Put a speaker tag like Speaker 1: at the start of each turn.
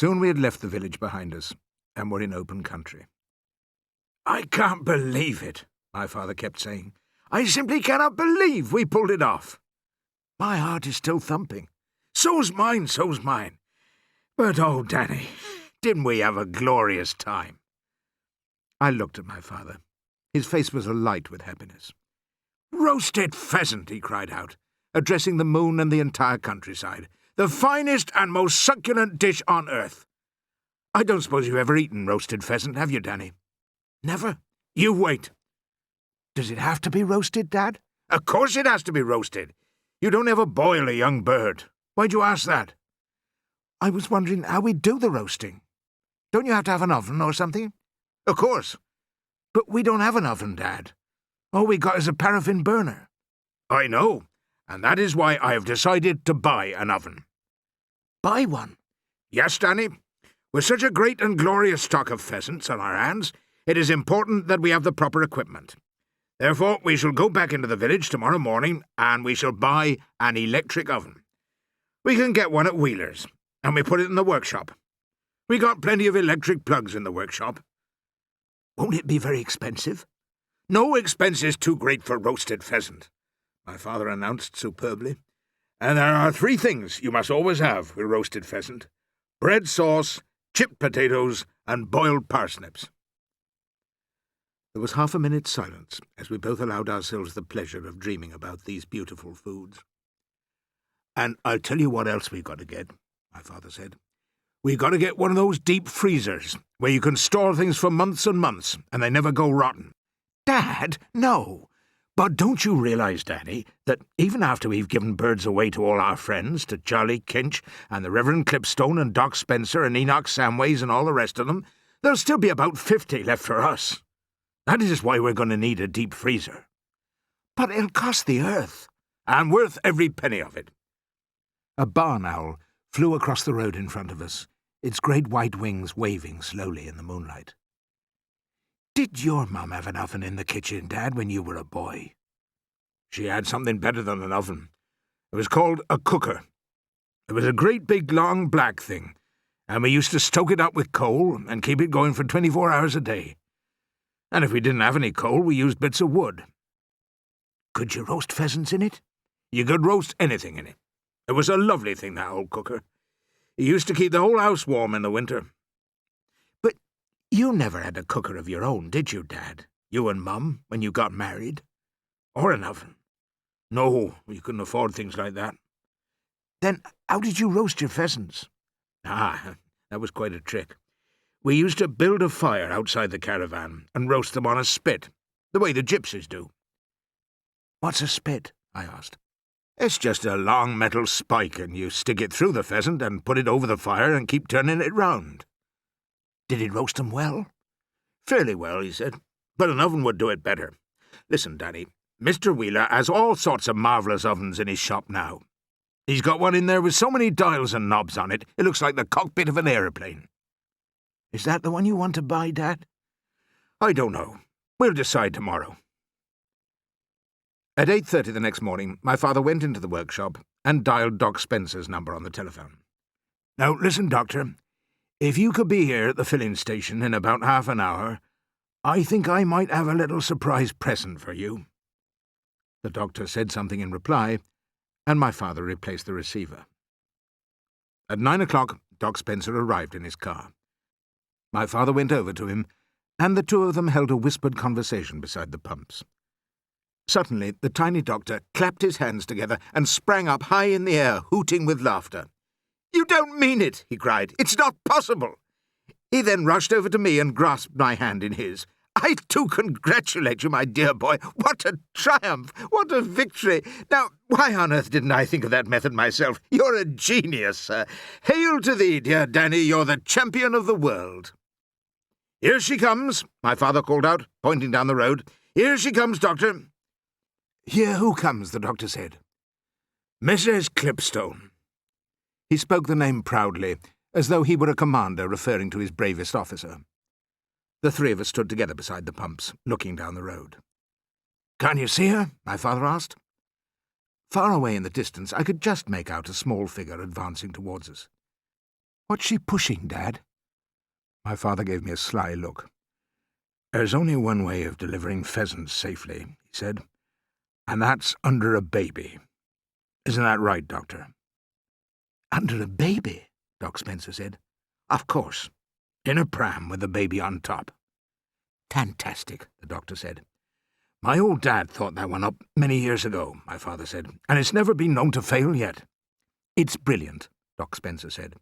Speaker 1: Soon we had left the village behind us and were in open country. "I can't believe it," my father kept saying. "I simply cannot believe we pulled it off. My heart is still thumping. So's mine. But, oh, Danny, didn't we have a glorious time?" I looked at my father. His face was alight with happiness. "Roasted pheasant," he cried out, addressing the moon and the entire countryside. "The finest and most succulent dish on earth. I don't suppose you've ever eaten roasted pheasant, have you, Danny?" "Never. You wait." "Does it have to be roasted, Dad?" "Of course it has to be roasted. You don't ever boil a young bird. Why'd you ask that?" "I was wondering how we'd do the roasting. Don't you have to have an oven or something?" "Of course." "But we don't have an oven, Dad. All we got is a paraffin burner." "I know, and that is why I have decided to buy an oven." "Buy one?" "Yes, Danny. With such a great and glorious stock of pheasants on our hands, it is important that we have the proper equipment. Therefore, we shall go back into the village tomorrow morning, and we shall buy an electric oven. We can get one at Wheeler's, and we put it in the workshop. We got plenty of electric plugs in the workshop." "Won't it be very expensive?" "No expense is too great for roasted pheasant," my father announced superbly. "And there are 3 things you must always have with roasted pheasant: bread sauce, chipped potatoes, and boiled parsnips." There was half a minute's silence as we both allowed ourselves the pleasure of dreaming about these beautiful foods. "And I'll tell you what else we've got to get," my father said. "We've got to get one of those deep freezers, where you can store things for months and months, and they never go rotten." "Dad, no." "But don't you realise, Danny, that even after we've given birds away to all our friends, to Charlie Kinch and the Reverend Clipstone and Doc Spencer and Enoch Samways and all the rest of them, there'll still be about 50 left for us. That is why we're going to need a deep freezer." "But it'll cost the earth." "And worth every penny of it." A barn owl flew across the road in front of us, its great white wings waving slowly in the moonlight. "Did your mum have an oven in the kitchen, Dad, when you were a boy?" "She had something better than an oven. It was called a cooker. It was a great big long black thing, and we used to stoke it up with coal and keep it going for 24 hours a day. And if we didn't have any coal, we used bits of wood." "Could you roast pheasants in it?" "You could roast anything in it. It was a lovely thing, that old cooker. It used to keep the whole house warm in the winter." "But you never had a cooker of your own, did you, Dad? You and Mum, when you got married? Or an oven?" "No, we couldn't afford things like that." "Then how did you roast your pheasants?" "Ah, that was quite a trick. We used to build a fire outside the caravan and roast them on a spit, the way the gypsies do." "What's a spit?" I asked. "It's just a long metal spike, and you stick it through the pheasant and put it over the fire and keep turning it round." "Did it roast them well?" "Fairly well," he said, "but an oven would do it better. Listen, Danny, Mr. Wheeler has all sorts of marvellous ovens in his shop now. He's got one in there with so many dials and knobs on it, it looks like the cockpit of an aeroplane." "Is that the one you want to buy, Dad?" "I don't know. We'll decide tomorrow." At 8:30 the next morning, my father went into the workshop and dialed Doc Spencer's number on the telephone. "Now, listen, Doctor. If you could be here at the filling station in about half an hour, I think I might have a little surprise present for you." The doctor said something in reply, and my father replaced the receiver. At 9 o'clock, Doc Spencer arrived in his car. My father went over to him, and the 2 of them held a whispered conversation beside the pumps. Suddenly, the tiny doctor clapped his hands together and sprang up high in the air, hooting with laughter. "You don't mean it!" he cried. "It's not possible!" He then rushed over to me and grasped my hand in his. "I do congratulate you, my dear boy. What a triumph! What a victory! Now, why on earth didn't I think of that method myself? You're a genius, sir. Hail to thee, dear Danny. You're the champion of the world." "Here she comes," my father called out, pointing down the road. "Here she comes, Doctor." "Here who comes?" the doctor said. "Mrs. Clipstone." He spoke the name proudly, as though he were a commander referring to his bravest officer. The 3 of us stood together beside the pumps, looking down the road. "Can you see her?" my father asked. Far away in the distance, I could just make out a small figure advancing towards us. What's she pushing, Dad? My father gave me a sly look. There's only one way of delivering pheasants safely, he said, and that's under a baby. Isn't that right, Doctor? Under a baby, Doc Spencer said. Of course. In a pram with the baby on top. Fantastic, the doctor said. My old dad thought that one up many years ago, my father said, and it's never been known to fail yet. It's brilliant, Doc Spencer said.